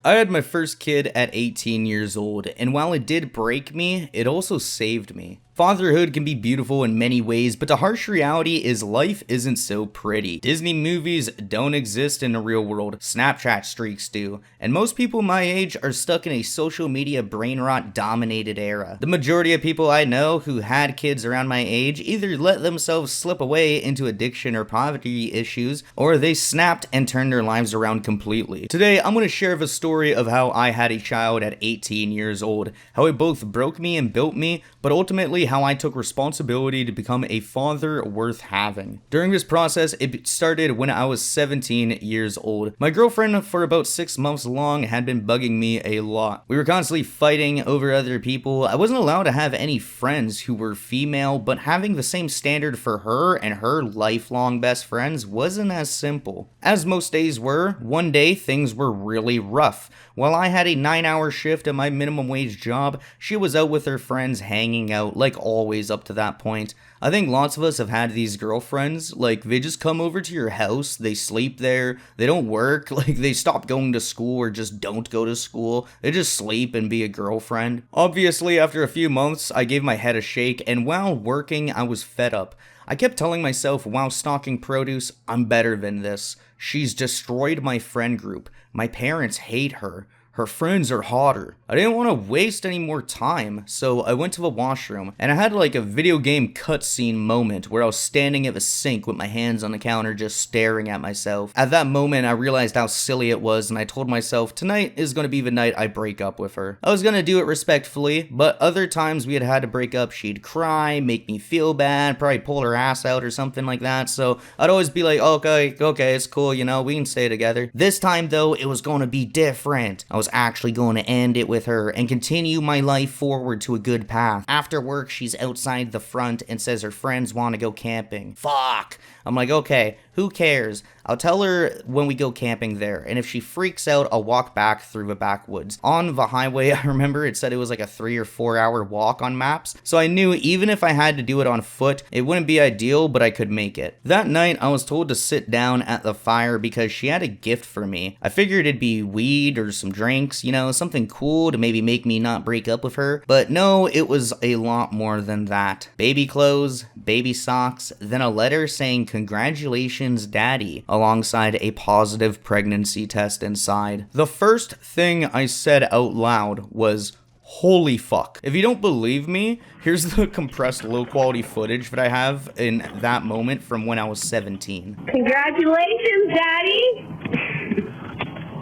I had my first kid at 18 years old, and while it did break me, it also saved me. Fatherhood can be beautiful in many ways, but the harsh reality is life isn't so pretty. Disney movies don't exist in the real world, Snapchat streaks do, and most people my age are stuck in a social media brain rot dominated era. The majority of people I know who had kids around my age either let themselves slip away into addiction or poverty issues, or they snapped and turned their lives around completely. Today, I'm going to share the story of how I had a child at 18 years old, how it both broke me and built me, but ultimately how I took responsibility to become a father worth having. During this process, it started when I was 17 years old. My girlfriend for about 6 months long had been bugging me a lot. We were constantly fighting over other people. I wasn't allowed to have any friends who were female, but having the same standard for her and her lifelong best friends wasn't as simple. As most days were, one day things were really rough. While I had a 9-hour shift at my minimum wage job, she was out with her friends hanging out like always up to that point. I think lots of us have had these girlfriends, like they just come over to your house, they sleep there, they don't work, like they stop going to school or just don't go to school, they just sleep and be a girlfriend. Obviously, after a few months, I gave my head a shake, and while working, I was fed up. I kept telling myself while stocking produce, I'm better than this. She's destroyed my friend group. My parents hate her. Her friends are hotter. I didn't want to waste any more time, so I went to the washroom, and I had like a video game cutscene moment where I was standing at the sink with my hands on the counter just staring at myself. At that moment, I realized how silly it was, and I told myself, tonight is going to be the night I break up with her. I was going to do it respectfully, but other times we had to break up, she'd cry, make me feel bad, probably pull her ass out or something like that, so I'd always be like, okay, it's cool, you know, we can stay together. This time though, it was going to be different. I was actually going to end it with her and continue my life forward to a good path. After work, she's outside the front and says her friends want to go camping. Fuck! I'm like, okay, who cares? I'll tell her when we go camping there, and if she freaks out, I'll walk back through the backwoods. On the highway, I remember it said it was like a 3 or 4 hour walk on maps, so I knew even if I had to do it on foot, it wouldn't be ideal, but I could make it. That night, I was told to sit down at the fire because she had a gift for me. I figured it'd be weed or some drinks, you know, something cool to maybe make me not break up with her, but no, it was a lot more than that. Baby clothes, baby socks, then a letter saying congratulations, daddy, alongside a positive pregnancy test inside. The first thing I said out loud was, holy fuck. If you don't believe me, here's the compressed low quality footage that I have in that moment from when I was 17. Congratulations, daddy!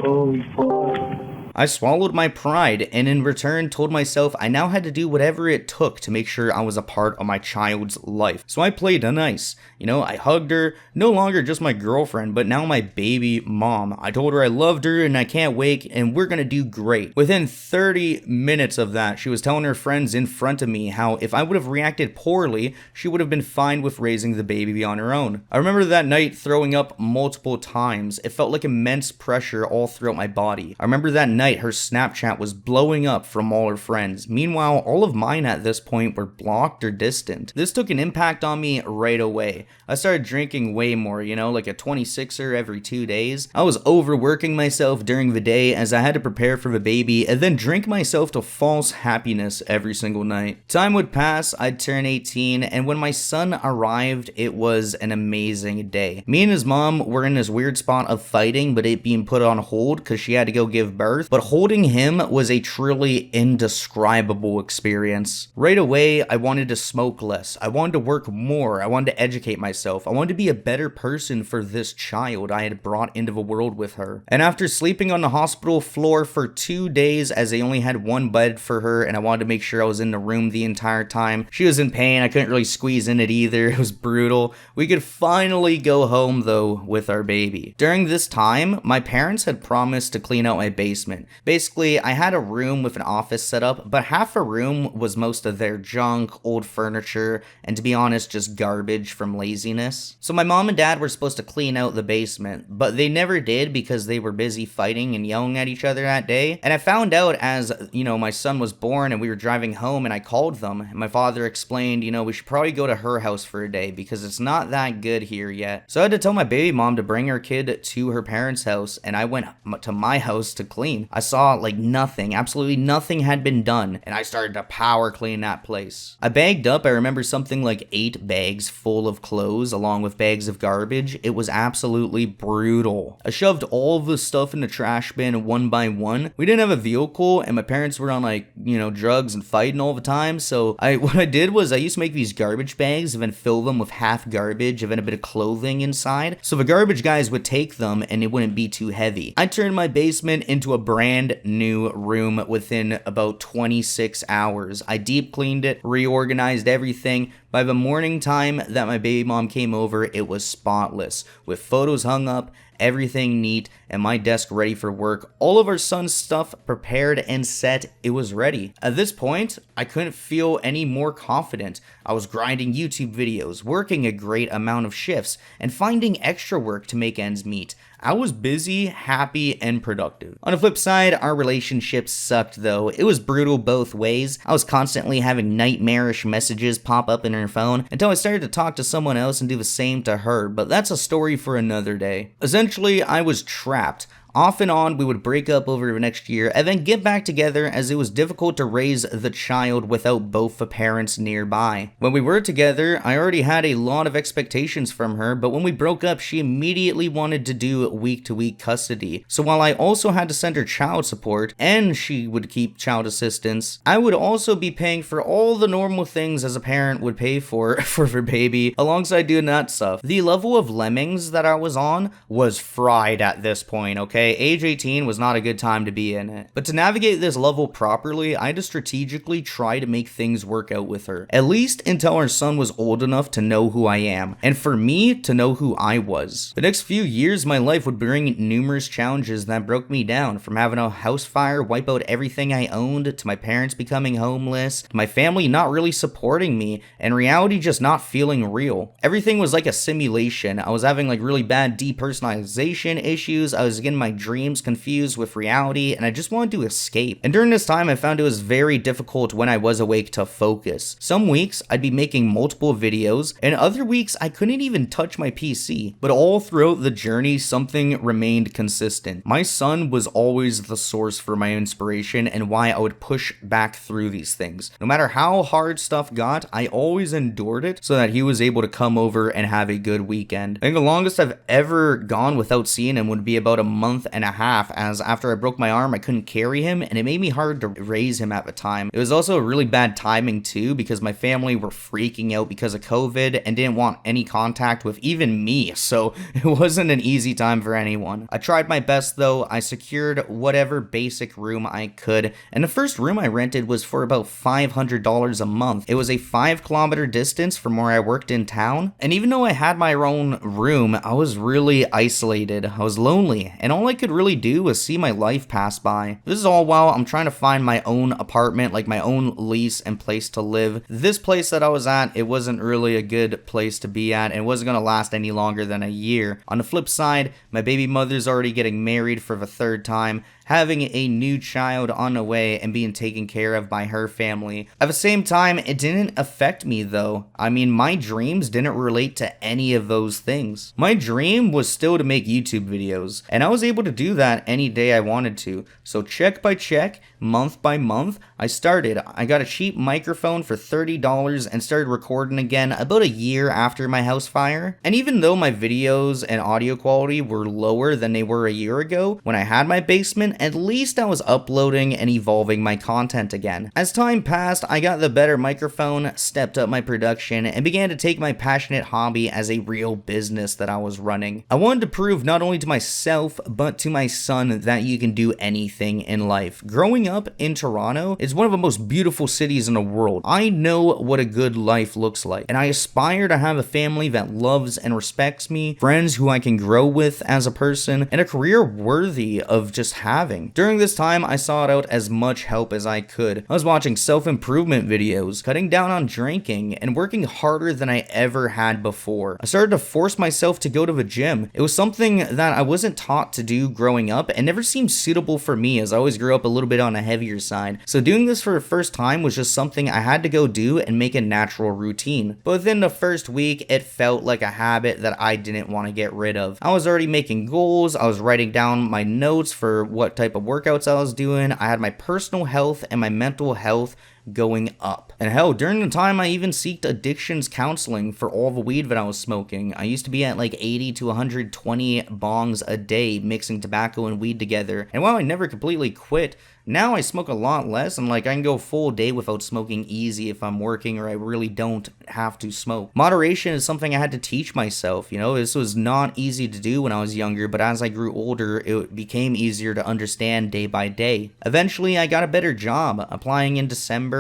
Holy fuck. I swallowed my pride and in return told myself I now had to do whatever it took to make sure I was a part of my child's life. So I played nice. You know, I hugged her, no longer just my girlfriend, but now my baby mom. I told her I loved her and I can't wait and we're gonna do great. Within 30 minutes of that, she was telling her friends in front of me how if I would have reacted poorly, she would have been fine with raising the baby on her own. I remember that night throwing up multiple times. It felt like immense pressure all throughout my body. I remember that night her Snapchat was blowing up from all her friends. Meanwhile, all of mine at this point were blocked or distant. This took an impact on me right away. I started drinking way more, you know, like a 26er every 2 days. I was overworking myself during the day as I had to prepare for the baby and then drink myself to false happiness every single night. Time would pass, I'd turn 18, and when my son arrived, it was an amazing day. Me and his mom were in this weird spot of fighting, but it being put on hold because she had to go give birth. But holding him was a truly indescribable experience. Right away, I wanted to smoke less. I wanted to work more. I wanted to educate myself. I wanted to be a better person for this child I had brought into the world with her. And after sleeping on the hospital floor for 2 days as they only had one bed for her and I wanted to make sure I was in the room the entire time, she was in pain. I couldn't really squeeze in it either. It was brutal. We could finally go home though with our baby. During this time, my parents had promised to clean out my basement. Basically, I had a room with an office set up, but half a room was most of their junk, old furniture, and to be honest, just garbage from laziness. So my mom and dad were supposed to clean out the basement, but they never did because they were busy fighting and yelling at each other that day. And I found out as, you know, my son was born and we were driving home and I called them, and my father explained, you know, we should probably go to her house for a day because it's not that good here yet. So I had to tell my baby mom to bring her kid to her parents' house, and I went to my house to clean. I saw like nothing, absolutely nothing had been done, and I started to power clean that place. I bagged up, I remember something like 8 bags full of clothes along with bags of garbage. It was absolutely brutal. I shoved all of the stuff in the trash bin one by one. We didn't have a vehicle, and my parents were on like, drugs and fighting all the time, so what I did was I used to make these garbage bags and then fill them with half garbage and then a bit of clothing inside, so the garbage guys would take them and it wouldn't be too heavy. I turned my basement into a brand new room within about 26 hours. I deep cleaned it, reorganized everything. By the morning time that my baby mom came over, it was spotless, with photos hung up, everything neat, and my desk ready for work. All of our son's stuff prepared and set. It was ready. At this point, I couldn't feel any more confident. I was grinding YouTube videos, working a great amount of shifts, and finding extra work to make ends meet. I was busy, happy, and productive. On the flip side, our relationship sucked though. It was brutal both ways. I was constantly having nightmarish messages pop up in her phone until I started to talk to someone else and do the same to her, but that's a story for another day. Essentially, I was trapped. Off and on, we would break up over the next year and then get back together as it was difficult to raise the child without both the parents nearby. When we were together, I already had a lot of expectations from her, but when we broke up, she immediately wanted to do week-to-week custody. So while I also had to send her child support and she would keep child assistance, I would also be paying for all the normal things as a parent would pay for her baby, alongside doing that stuff. The level of lemmings that I was on was fried at this point, okay? Age 18 was not a good time to be in it. But to navigate this level properly, I had to strategically try to make things work out with her. At least until our son was old enough to know who I am, and for me to know who I was. The next few years, my life would bring numerous challenges that broke me down, from having a house fire wipe out everything I owned, to my parents becoming homeless, to my family not really supporting me, and reality just not feeling real. Everything was like a simulation. I was having like really bad depersonalization issues. I was getting my dreams confused with reality, and I just wanted to escape. And during this time, I found it was very difficult when I was awake to focus. Some weeks, I'd be making multiple videos, and other weeks, I couldn't even touch my PC. But all throughout the journey, something remained consistent. My son was always the source for my inspiration and why I would push back through these things. No matter how hard stuff got, I always endured it so that he was able to come over and have a good weekend. I think the longest I've ever gone without seeing him would be about a month and a half, as after I broke my arm, I couldn't carry him, and it made me hard to raise him at the time. It was also really bad timing too, because my family were freaking out because of COVID and didn't want any contact with even me, so it wasn't an easy time for anyone. I tried my best though. I secured whatever basic room I could, and the first room I rented was for about $500 a month. It was a 5-kilometer distance from where I worked in town, and even though I had my own room, I was really isolated. I was lonely, and all I could really do was see my life pass by. This is all while I'm trying to find my own apartment, like my own lease and place to live. This place that I was at, it wasn't really a good place to be at, and it wasn't going to last any longer than a year. On the flip side, my baby mother's already getting married for the 3rd time, having a new child on the way and being taken care of by her family. At the same time, it didn't affect me though. I mean, my dreams didn't relate to any of those things. My dream was still to make YouTube videos, and I was able to do that any day I wanted to. So check by check, month by month, I started. I got a cheap microphone for $30 and started recording again about a year after my house fire. And even though my videos and audio quality were lower than they were a year ago, when I had my basement, at least I was uploading and evolving my content again. As time passed, I got the better microphone, stepped up my production, and began to take my passionate hobby as a real business that I was running. I wanted to prove not only to myself, but to my son that you can do anything in life. Growing up in Toronto is one of the most beautiful cities in the world. I know what a good life looks like, and I aspire to have a family that loves and respects me, friends who I can grow with as a person, and a career worthy of just having. During this time, I sought out as much help as I could. I was watching self-improvement videos, cutting down on drinking, and working harder than I ever had before. I started to force myself to go to the gym. It was something that I wasn't taught to do growing up and never seemed suitable for me, as I always grew up a little bit on a heavier side. So doing this for the first time was just something I had to go do and make a natural routine. But within the first week, it felt like a habit that I didn't want to get rid of. I was already making goals, I was writing down my notes for what what type of workouts I was doing. I had my personal health and my mental health going up. And hell, during the time I even seeked addictions counseling for all the weed that I was smoking. I used to be at like 80 to 120 bongs a day mixing tobacco and weed together. And while I never completely quit, now I smoke a lot less, and like I can go a full day without smoking easy if I'm working or I really don't have to smoke. Moderation is something I had to teach myself, you know. This was not easy to do when I was younger, but as I grew older, it became easier to understand day by day. Eventually, I got a better job, applying in December,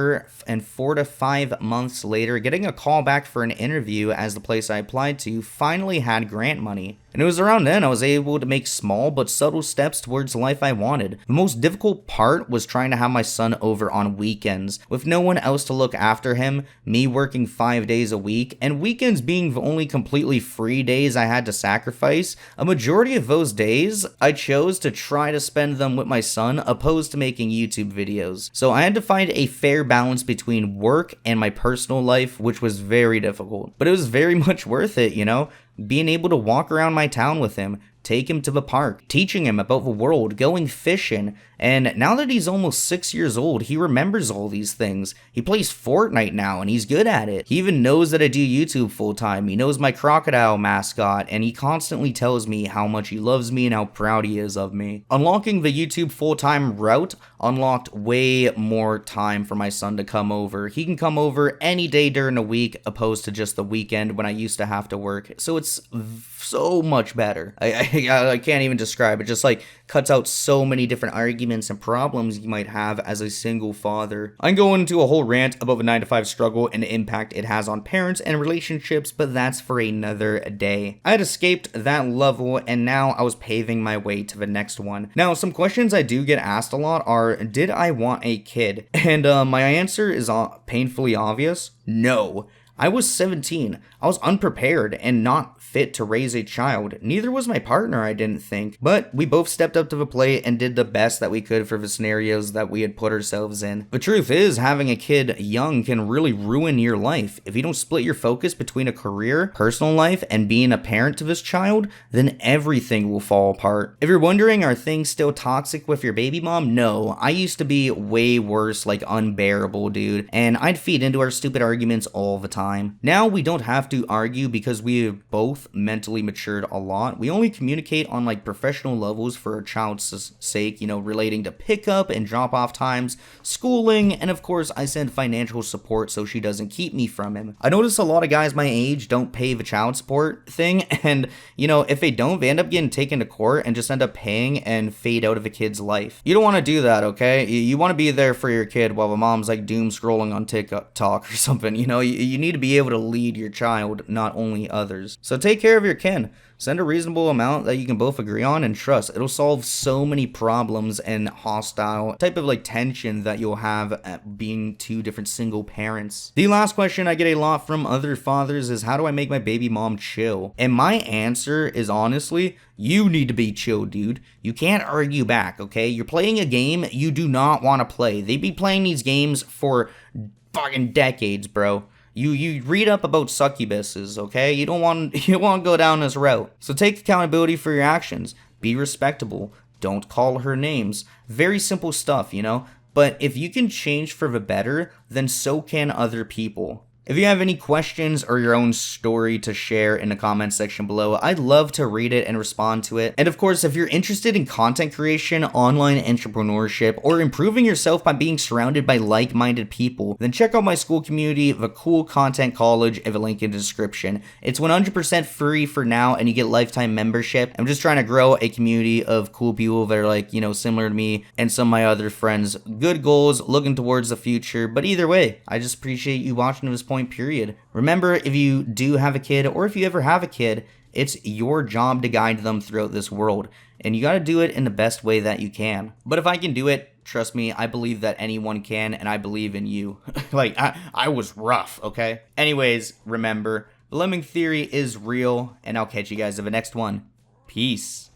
and 4 to 5 months later, getting a call back for an interview as the place I applied to finally had grant money. And it was around then I was able to make small but subtle steps towards the life I wanted. The most difficult part was trying to have my son over on weekends, with no one else to look after him, me working 5 days a week, and weekends being the only completely free days I had to sacrifice. A majority of those days, I chose to try to spend them with my son, opposed to making YouTube videos. So I had to find a fair balance between work and my personal life, which was very difficult. But it was very much worth it, you know? Being able to walk around my town with him, take him to the park, teaching him about the world, going fishing, and now that he's almost 6 years old, he remembers all these things. He plays Fortnite now, and he's good at it. He even knows that I do YouTube full-time. He knows my crocodile mascot, and he constantly tells me how much he loves me and how proud he is of me. Unlocking the YouTube full-time route unlocked way more time for my son to come over. He can come over any day during the week, opposed to just the weekend when I used to have to work. So it's so much better. I can't even describe it. Just like cuts out so many different arguments and problems you might have as a single father. I'm going into a whole rant about the 9-to-5 struggle and the impact it has on parents and relationships, but that's for another day. I had escaped that level and now I was paving my way to the next one. Now, some questions I do get asked a lot are, did I want a kid? And my answer is painfully obvious. No. I was 17. I was unprepared and not fit to raise a child. Neither was my partner, I didn't think. But we both stepped up to the plate and did the best that we could for the scenarios that we had put ourselves in. The truth is, having a kid young can really ruin your life. If you don't split your focus between a career, personal life, and being a parent to this child, then everything will fall apart. If you're wondering, are things still toxic with your baby mom? No. I used to be way worse, like unbearable, dude. And I'd feed into our stupid arguments all the time. Now we don't have to argue because we have both mentally matured a lot. We only communicate on like professional levels for our child's sake, you know, relating to pickup and drop off times, schooling, and of course I send financial support so she doesn't keep me from him. I notice a lot of guys my age don't pay the child support thing, and you know, if they don't, they end up getting taken to court and just end up paying and fade out of a kid's life. You don't want to do that, okay? You want to be there for your kid while the mom's like doom scrolling on TikTok or something, you know? You need to be able to lead your child, not only others. So take care of your kin. Send a reasonable amount that you can both agree on and trust. It'll solve so many problems and hostile type of like tension that you'll have at being two different single parents. The last question I get a lot from other fathers is, how do I make my baby mom chill? And my answer is honestly, you need to be chill, dude. You can't argue back, okay? You're playing a game you do not want to play. They be playing these games for fucking decades, bro. You read up about succubuses, okay? You don't want to go down this route. So take accountability for your actions. Be respectable. Don't call her names. Very simple stuff, you know? But if you can change for the better, then so can other people. If you have any questions or your own story to share in the comments section below, I'd love to read it and respond to it. And of course, if you're interested in content creation, online entrepreneurship, or improving yourself by being surrounded by like-minded people, then check out my school community, The Cool Content College, in the link in the description. It's 100% free for now, and you get lifetime membership. I'm just trying to grow a community of cool people that are like, you know, similar to me and some of my other friends. Good goals, looking towards the future, but either way, I just appreciate you watching to this point. Period. Remember, if you do have a kid, or if you ever have a kid, it's your job to guide them throughout this world, and you got to do it in the best way that you can. But if I can do it, trust me, I believe that anyone can, and I believe in you. Like, I was rough, okay? Anyways, remember, the Lemming theory is real, and I'll catch you guys in the next one. Peace.